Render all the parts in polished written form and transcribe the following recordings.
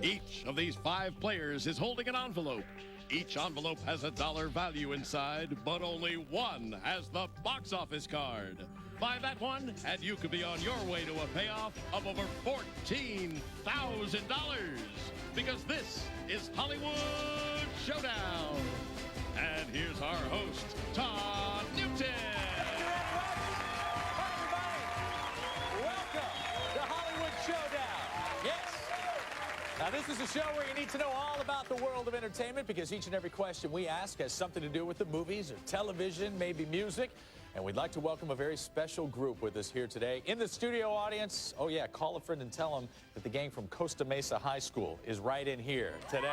Each of these 5 players is holding an envelope. Each envelope has a dollar value inside, but only one has the box office card. Buy that one, and you could be on your way to a payoff of over $14,000. Because this is Hollywood Showdown. And here's our host, Todd Newton. Thank you very much. Hi, everybody. Welcome to Hollywood Showdown. Yes. Now, this is a show where you need to know all about the world of entertainment because each and every question we ask has something to do with the movies or television, maybe music. And we'd like to welcome a very special group with us here today. In the studio audience, oh yeah, call a friend and tell them that the gang from Costa Mesa High School is right in here today.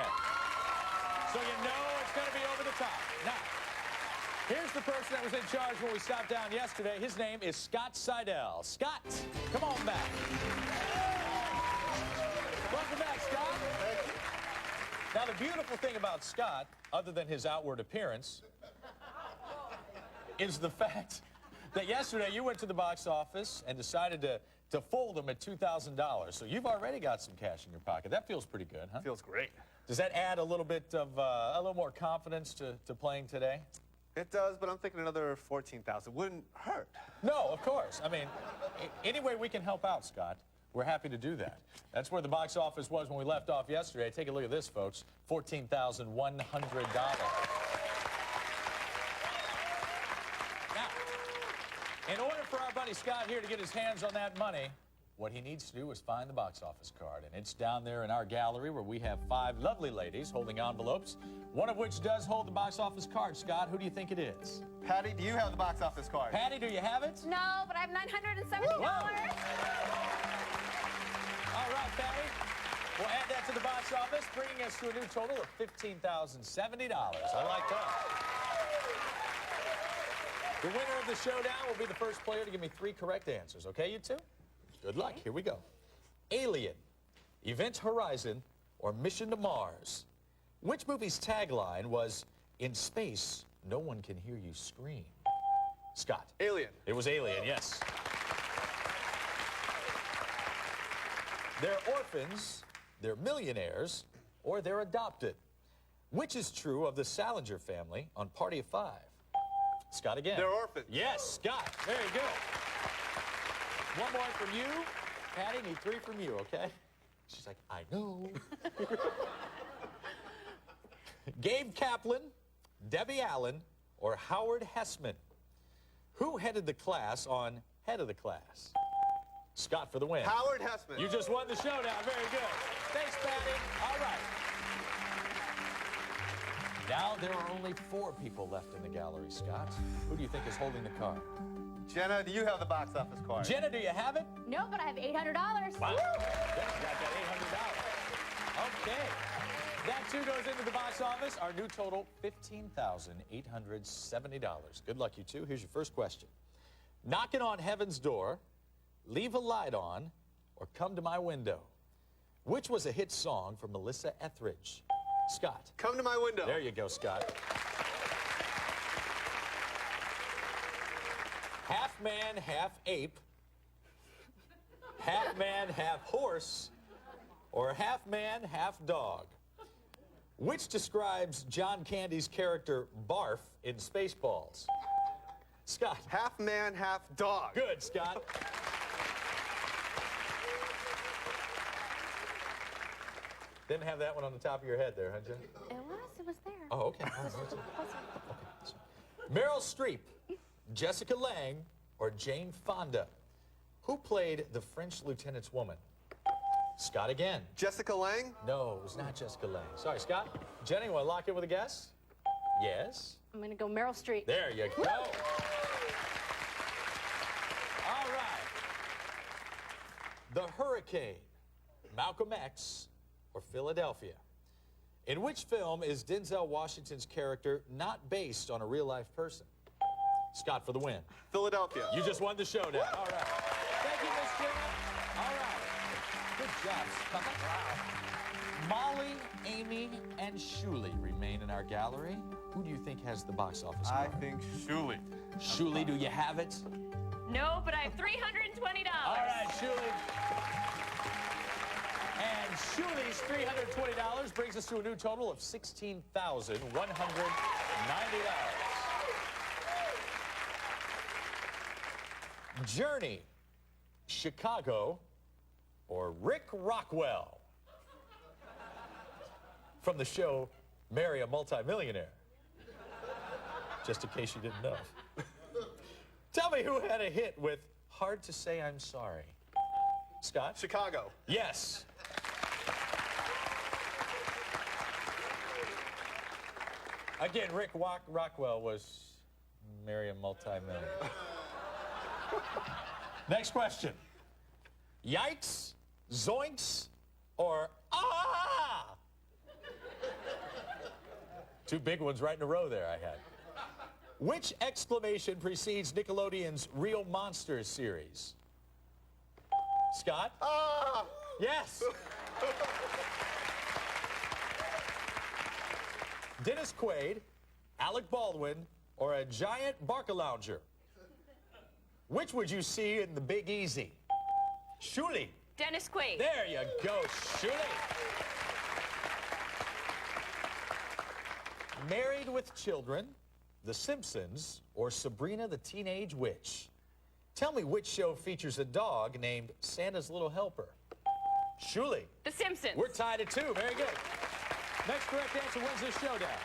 So you know it's going to be over the top. Now, here's the person that was in charge when we stopped down yesterday. His name is Scott Seidel. Scott, come on back. Welcome back, Scott. Thank you. Now, the beautiful thing about Scott, other than his outward appearance, is the fact that yesterday you went to the box office and decided to fold them at $2,000. So you've already got some cash in your pocket. That feels pretty good, huh? Feels great. Does that add a little bit of, a little more confidence to playing today? It does, but I'm thinking another 14,000 wouldn't hurt. No, of course. I mean, any way we can help out, Scott, we're happy to do that. That's where the box office was when we left off yesterday. Take a look at this, folks. $14,100. Now, in order for our buddy Scott here to get his hands on that money, what he needs to do is find the box office card. And it's down there in our gallery where we have 5 lovely ladies holding envelopes, one of which does hold the box office card. Scott, who do you think it is? Patty, do you have the box office card? Patty, do you have it? No, but I have $970. All right, Patty. We'll add that to the box office, bringing us to a new total of $15,070. I like that. The winner of the showdown will be the first player to give me 3 correct answers. Okay, you two? Good luck. Here we go. Alien, Event Horizon, or Mission to Mars? Which movie's tagline was, "In space, no one can hear you scream"? Scott. Alien. It was Alien, yes. They're orphans, they're millionaires, or they're adopted. Which is true of the Salinger family on Party of 5? Scott again. They're orphans. Yes, Scott. Very good. 1 more from you. Patty, need 3 from you, okay? She's like, I know. Gabe Kaplan, Debbie Allen, or Howard Hessman? Who headed the class on Head of the Class? Scott for the win. Howard Hessman. You just won the showdown. Very good. Thanks, Patty. All right. Now there are only 4 people left in the gallery, Scott. Who do you think is holding the card? Jenna, do you have the box office card? Jenna, do you have it? No, but I have $800. Wow. Jenna's got that $800. Okay. That too goes into the box office. Our new total, $15,870. Good luck, you two. Here's your first question. Knocking on Heaven's Door, Leave a Light On, or Come to My Window? Which was a hit song for Melissa Etheridge? Scott. Come to My Window. There you go, Scott. Half man, half ape, half man, half horse, or half man, half dog? Which describes John Candy's character Barf in Spaceballs? Scott. Half man, half dog. Good, Scott. Didn't have that one on the top of your head there, huh, Jen? It was there. Oh, okay. Okay. Meryl Streep, Jessica Lange, or Jane Fonda? Who played the French lieutenant's woman? Scott again. Jessica Lange? No, it was not Jessica Lange. Sorry, Scott. Jenny, you want to lock in with a guess? Yes? I'm going to go Meryl Streep. There you go. All right. The Hurricane, Malcolm X, or Philadelphia? In which film is Denzel Washington's character not based on a real-life person? Scott for the win. Philadelphia. You just won the showdown. All right. Thank you, Miss Jenna. All right. Good job, Scott. Wow. Molly, Amy, and Shuli remain in our gallery. Who do you think has the box office card? I think Shuli. Shuli, do you have it? No, but I have $320. All right, Shuli. And Shuli's $320 brings us to a new total of $16,190. Journey, Chicago, or Rick Rockwell? From the show Marry a Multimillionaire. Just in case you didn't know. Tell me who had a hit with Hard to Say I'm Sorry. Scott? Chicago. Yes. Again, Rick Rockwell was Marry a Multimillionaire. Next question. Yikes, zoinks, or ah? Two big ones right in a row there I had. Which exclamation precedes Nickelodeon's Real Monsters series? Scott? Ah! Yes. Dennis Quaid, Alec Baldwin, or a giant Barcalounger? Which would you see in The Big Easy? Shuli. Dennis Quaid. There you go, Shuli. Married with Children, The Simpsons, or Sabrina the Teenage Witch? Tell me which show features a dog named Santa's Little Helper? Shuli. The Simpsons. We're tied at 2. Very good. Next correct answer wins this showdown.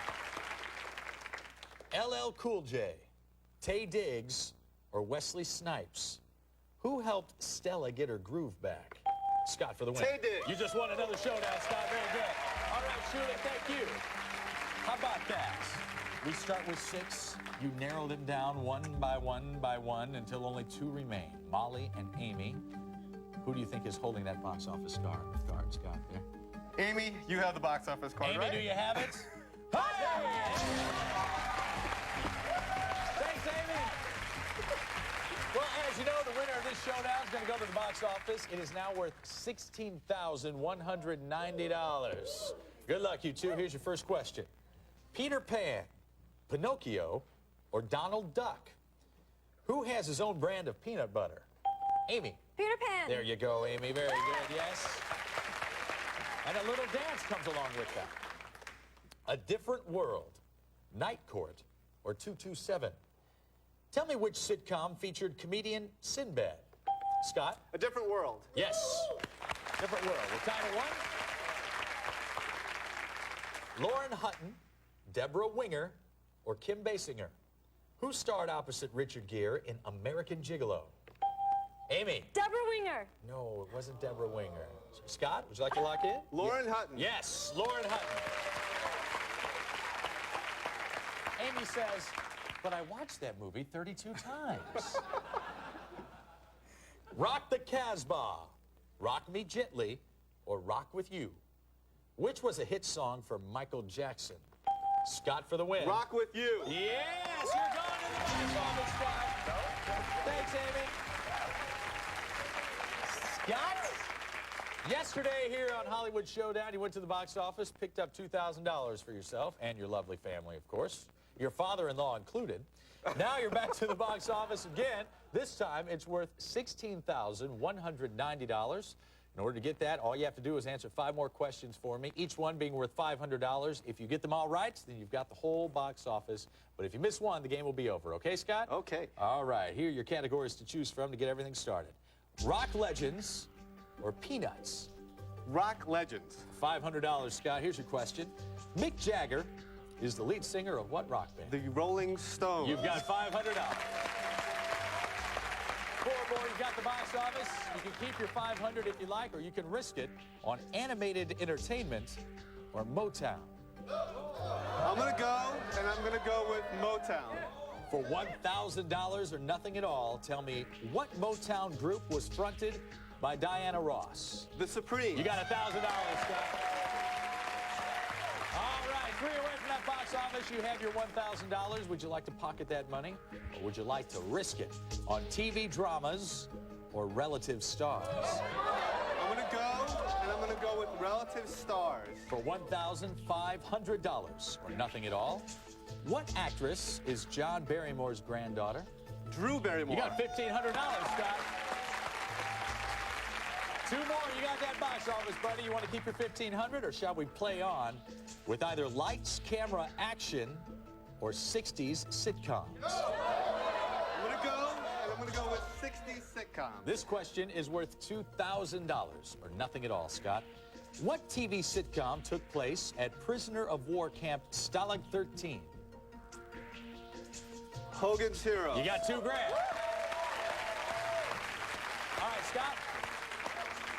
LL Cool J, Taye Diggs, or Wesley Snipes? Who helped Stella get her groove back? Scott for the win. Taye Diggs. You just won another showdown, Scott. Very good. All right, Shuli, thank you. How about that? We start with 6. You narrowed them down one by one until only 2 remain. Molly and Amy. Who do you think is holding that box office card, Scott, there? Amy, you have the box office card, Amy, right? do you have it? Hey! Thanks, Amy. Well, as you know, the winner of this showdown is going to go to the box office. It is now worth $16,190. Good luck, you two. Here's your first question. Peter Pan, Pinocchio, or Donald Duck? Who has his own brand of peanut butter? Amy. Peter Pan. There you go, Amy. Very good, yes. And a little dance comes along with that. A Different World, Night Court, or 227? Tell me which sitcom featured comedian Sinbad? Scott? A Different World. Yes. Different World. We're tied at 1. Lauren Hutton, Deborah Winger, or Kim Basinger? Who starred opposite Richard Gere in American Gigolo? Amy. Deborah Winger. No, it wasn't Deborah Winger. Scott, would you like to lock in? Lauren Hutton. Yes, Lauren Hutton. Amy says, but I watched that movie 32 times. Rock the Casbah, Rock Me Gently, or Rock With You? Which was a hit song for Michael Jackson? Scott for the win. Rock With You. Yes, you're going to the box office, Scott. Thanks, Amy. Scott? Yesterday here on Hollywood Showdown, you went to the box office, picked up $2,000 for yourself and your lovely family, of course, your father-in-law included. Now you're back to the box office again. This time, it's worth $16,190. In order to get that, all you have to do is answer 5 more questions for me, each one being worth $500. If you get them all right, then you've got the whole box office. But if you miss one, the game will be over. Okay, Scott? Okay. All right. Here are your categories to choose from to get everything started. Rock legends or peanuts? Rock legends. $500, Scott. Here's your question. Mick Jagger is the lead singer of what rock band? The Rolling Stones. You've got $500. 4 more, you've got the box office. You can keep your $500 if you like, or you can risk it on animated entertainment or Motown. I'm going to go, and I'm going to go with Motown. For $1,000 or nothing at all, tell me what Motown group was fronted by Diana Ross? The Supremes. You got $1,000, Scott. All right, 3 away from that box office. You have your $1,000. Would you like to pocket that money, or would you like to risk it on TV dramas or relative stars? I'm going to go, and I'm going to go with relative stars. For $1,500 or nothing at all, what actress is John Barrymore's granddaughter? Drew Barrymore. You got $1,500, Scott. 2 more. You got that box office, buddy. You want to keep your 1,500, or shall we play on with either lights, camera, action, or 60s sitcoms? I'm going to go, and I'm going to go with 60s sitcom. This question is worth $2,000, or nothing at all, Scott. What TV sitcom took place at prisoner of war camp Stalag 13? Hogan's Hero. You got $2 grand. All right, Scott.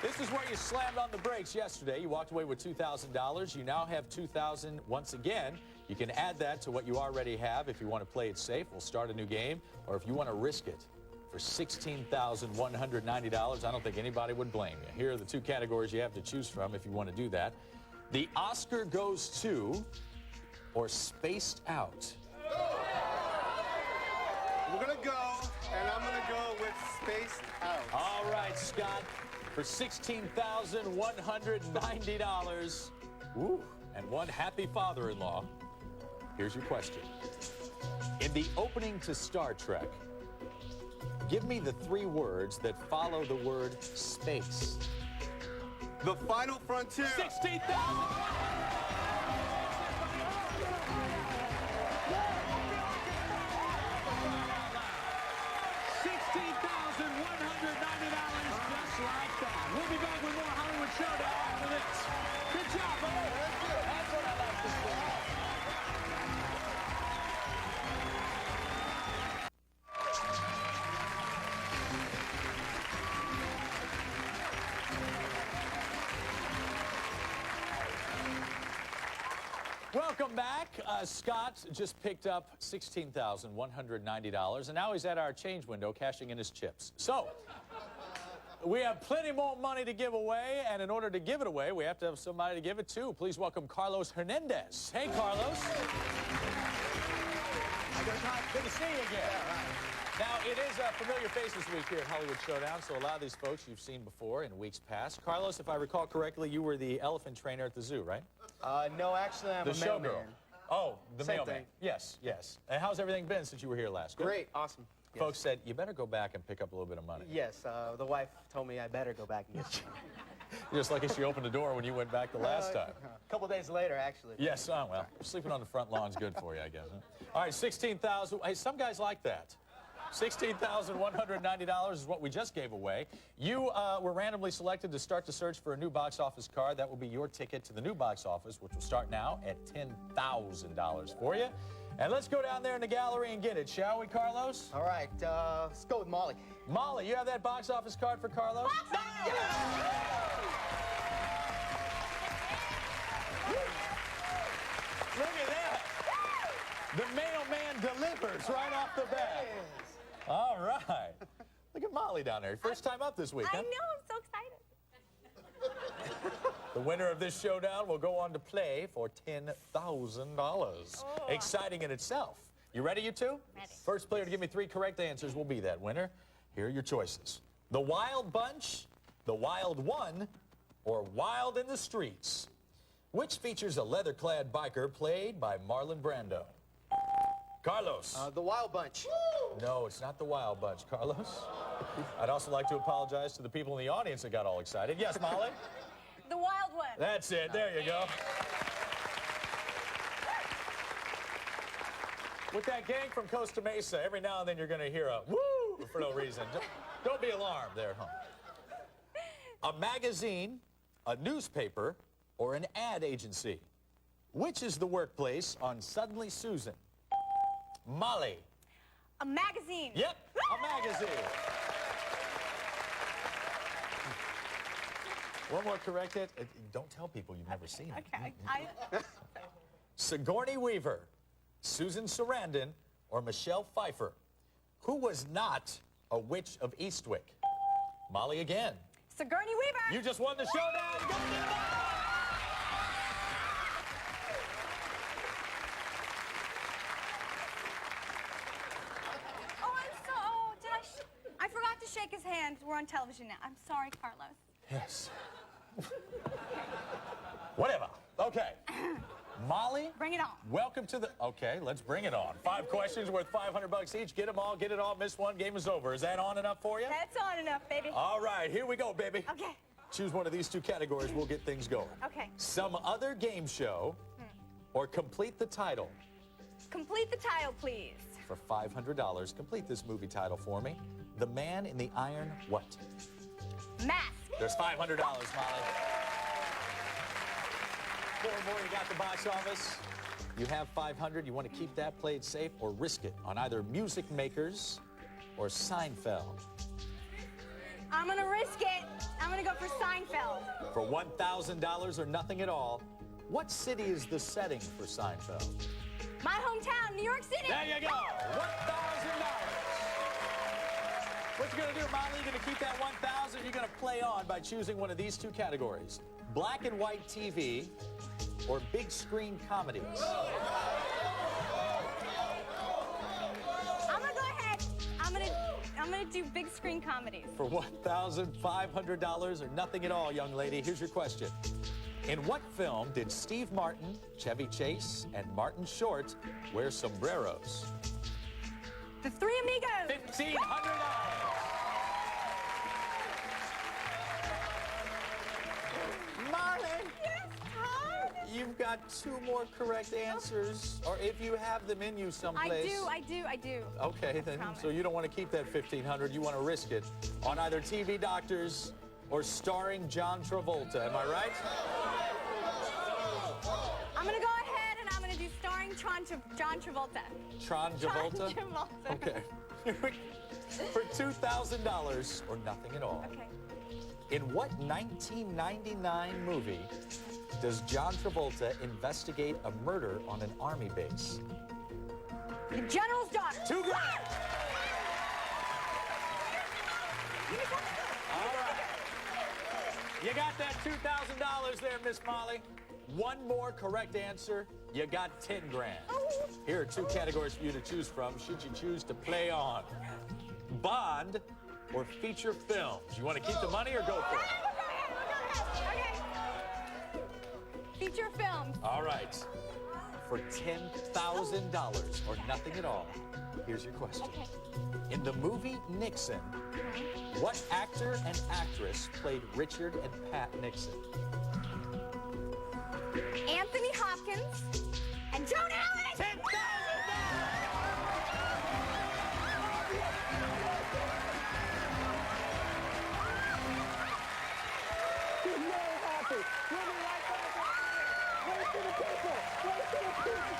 This is where you slammed on the brakes yesterday. You walked away with $2,000. You now have $2,000 once again. You can add that to what you already have if you want to play it safe. We'll start a new game. Or if you want to risk it for $16,190, I don't think anybody would blame you. Here are the 2 categories you have to choose from if you want to do that. The Oscar goes to, or Spaced Out. We're going to go, and I'm going to go with Spaced Out. All right, Scott. For $16,190. Woo, and one happy father-in-law. Here's your question. In the opening to Star Trek, give me the 3 words that follow the word space. The Final Frontier. 16,000! We'll be back with more Hollywood Showdown after this. Good job, buddy. That's what I like to see. Welcome back. Scott just picked up $16,190, and now he's at our change window cashing in his chips. So, we have plenty more money to give away, and in order to give it away, we have to have somebody to give it to. Please welcome Carlos Hernandez. Hey, Carlos. Good to see you again. Now, it is a Familiar Faces Week here at Hollywood Showdown, so a lot of these folks you've seen before in weeks past. Carlos, if I recall correctly, you were the elephant trainer at the zoo, right? No, actually, I'm The a mailman. showgirl. Oh, the Same mailman. thing. Yes, yes. And how's everything been since you were here last? Good? Great, awesome. Yes. Folks said, you better go back and pick up a little bit of money. Yes, the wife told me I better go back and get some. Just like she opened the door when you went back the last time. A couple days later, actually. Yes, well, sleeping on the front lawn's good for you, I guess. Huh? All right, $16,000. Hey, some guys like that. $16,190 is what we just gave away. You were randomly selected to start the search for a new box office card. That will be your ticket to the new box office, which will start now at $10,000 for you. And let's go down there in the gallery and get it, shall we, Carlos? All right, let's go with Molly. Molly, you have that box office card for Carlos? Look at that. The mailman delivers right off the bat. All right. Look at Molly down there. First time up this week, huh? I know, I'm so excited. The winner of this showdown will go on to play for $10,000. Oh. Exciting in itself. You ready, you two? Ready. First player to give me 3 correct answers will be that winner. Here are your choices. The Wild Bunch, The Wild One, or Wild in the Streets. Which features a leather-clad biker played by Marlon Brando? Carlos. The Wild Bunch. No, it's not the Wild Bunch, Carlos. I'd also like to apologize to the people in the audience that got all excited. Yes, Molly? The Wild One. That's it. There you go. With that gang from Costa Mesa, every now and then you're going to hear a woo for no reason. Don't be alarmed there, huh? A magazine, a newspaper, or an ad agency. Which is the workplace on Suddenly Susan? Molly. A magazine. Yep, a magazine. One more correct hit. Don't tell people you've never seen it. Okay. Sigourney Weaver, Susan Sarandon, or Michelle Pfeiffer? Who was not a witch of Eastwick? Molly again. Sigourney Weaver. You just won the showdown. Go get it! I forgot to shake his hand. We're on television now. I'm sorry, Carlos. Yes. Whatever. Okay. Molly? Bring it on. Welcome to the... Okay, let's bring it on. 5 questions worth $500 each. Get them all, get it all. Miss one, game is over. Is that on enough for you? That's on enough, baby. All right, here we go, baby. Okay. choose one of these two categories. We'll get things going. Okay. Some other game show or complete the title. Complete the title, please. For $500, complete this movie title for me. The Man in the Iron what? Mask. There's $500, Molly. Four more, you got the box office. You have 500. You want to keep that played safe or risk it on either Music Makers or Seinfeld. I'm gonna risk it. I'm gonna go for Seinfeld. For $1,000 or nothing at all, what city is the setting for Seinfeld? My hometown, New York City. There you go, $1,000. What you gonna do, Molly? You gonna keep that 1,000? You're gonna play on by choosing one of these two categories: black and white TV or big screen comedies. I'm gonna go ahead. I'm gonna do big screen comedies. For $1,500 or nothing at all, young lady, here's your question. In what film did Steve Martin, Chevy Chase, and Martin Short wear sombreros? The Three Amigos. $1,500. Molly, Yes, Todd. you've got two more correct answers, or if you have them in you someplace. I do. Okay, then, promise. so you don't want to keep that $1,500. You want to risk it on either TV Doctors or starring John Travolta. Am I right? I'm gonna go ahead and I'm gonna do starring John Travolta. John Travolta? John Travolta. Okay. For $2,000 or nothing at all. Okay. In what 1999 movie does John Travolta investigate a murder on an army base? The General's Daughter. $2,000. All right. You got that $2,000 there, Miss Molly. One more correct answer, you got $10,000. Here are two categories for you to choose from, should you choose to play on. Bond or feature films. You want to keep the money or go for it? Okay. Feature films. All right. For $10,000 or nothing at all, here's your question. Okay. In the movie Nixon, what actor and actress played Richard and Pat Nixon? Anthony Hopkins and Joan Allen. $10,000! He's very happy. We'll be right back. Wait for the people. Wait for the people.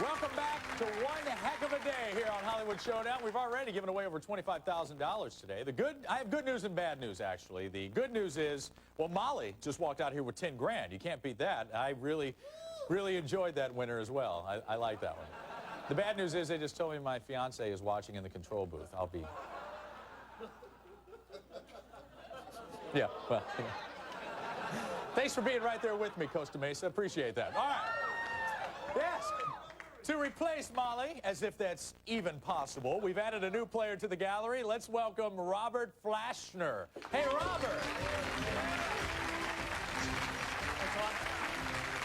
Welcome back to one heck of a day here on Hollywood Showdown. We've already given away over $25,000 today. I have good news and bad news, actually. The good news is, well, Molly just walked out here with $10,000. You can't beat that. I really enjoyed that winner as well. I like that one. The bad news is they just told me my fiance is watching in the control booth. I'll be... Yeah, well... Thanks for being right there with me, Costa Mesa. Appreciate that. All right. Yes. To replace Molly, as if that's even possible, we've added a new player to the gallery. Let's welcome Robert Flashner. Hey, Robert.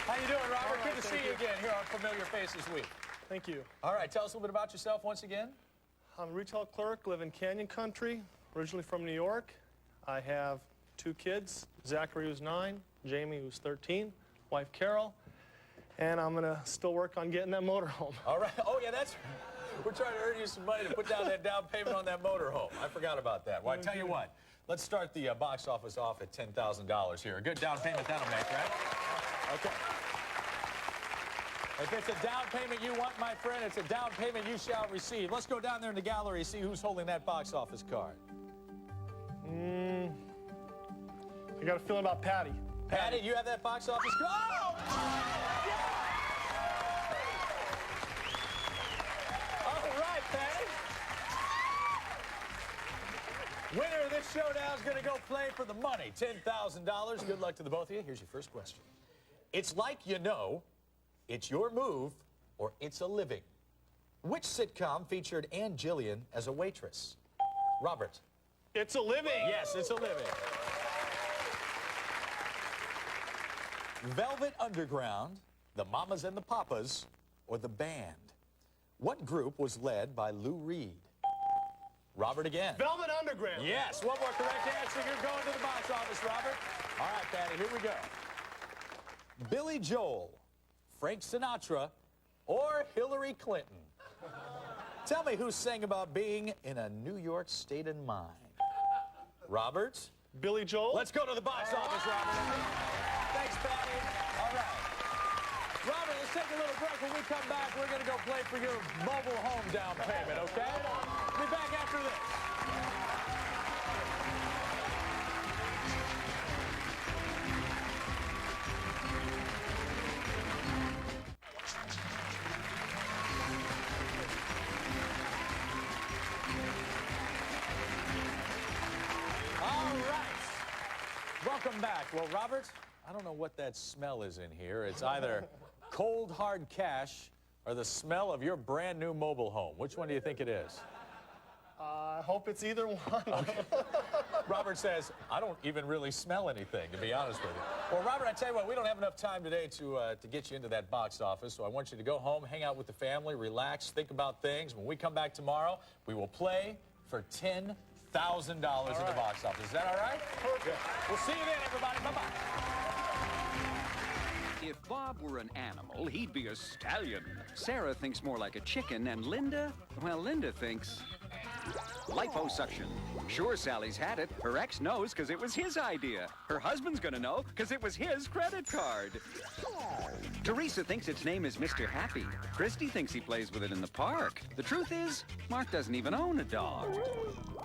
How you doing, Robert? Good to see you again here on Familiar Faces Week. Thank you. All right, tell us a little bit about yourself once again. I'm a retail clerk, live in Canyon Country, originally from New York. I have two kids, Zachary, who's 9, Jamie, who's 13, wife Carol, and I'm gonna still work on getting that motorhome. All right. Oh, yeah, that's... We're trying to earn you some money to put down that down payment on that motorhome. I forgot about that. Well, I tell you what, let's start the box office off at $10,000 here. A good down payment that'll make, right? Okay. If it's a down payment you want, my friend, it's a down payment you shall receive. Let's go down there in the gallery and see who's holding that box office card. I got a feeling about Patty. Patty, you have that box office card? Oh! All right, Patty. Winner of this showdown is going to go play for the money, $10,000. Good luck to the both of you. Here's your first question. It's like you know, it's your move, or it's a living. Which sitcom featured Ann Jillian as a waitress? Robert. It's a Living. Yes, It's a Living. Velvet Underground, the Mamas and the Papas, or the Band? What group was led by Lou Reed? Robert again. Velvet Underground. Yes, one more correct answer. You're going to the box office, Robert. All right, Patty, here we go. Billy Joel, Frank Sinatra, or Hillary Clinton? Tell me who sang about being in a New York state of mind. Robert? Billy Joel. Let's go to the box office, Robert. Thanks, Patty. All right. Robert, let's take a little break. When we come back, we're going to go play for your mobile home down payment, okay? We'll be back after this. Welcome back. Well, Robert, I don't know what that smell is in here. It's either cold, hard cash or the smell of your brand new mobile home. Which one do you think it is? I hope it's either one. Okay. Robert says, I don't even really smell anything, to be honest with you. Well, Robert, I tell you what, we don't have enough time today to get you into that box office, so I want you to go home, hang out with the family, relax, think about things. When we come back tomorrow, we will play for $10,000 in the box office. Is that all right? Perfect. We'll see you then, everybody. Bye-bye. If Bob were an animal, he'd be a stallion. Sarah thinks more like a chicken, and Linda, well, Linda thinks liposuction. Sure, Sally's had it. Her ex knows because it was his idea. Her husband's gonna know because it was his credit card. Teresa thinks its name is Mr. Happy. Christy thinks he plays with it in the park. The truth is, Mark doesn't even own a dog.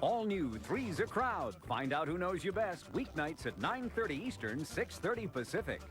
All new Three's a Crowd. Find out who knows you best. Weeknights at 9:30 Eastern, 6:30 Pacific.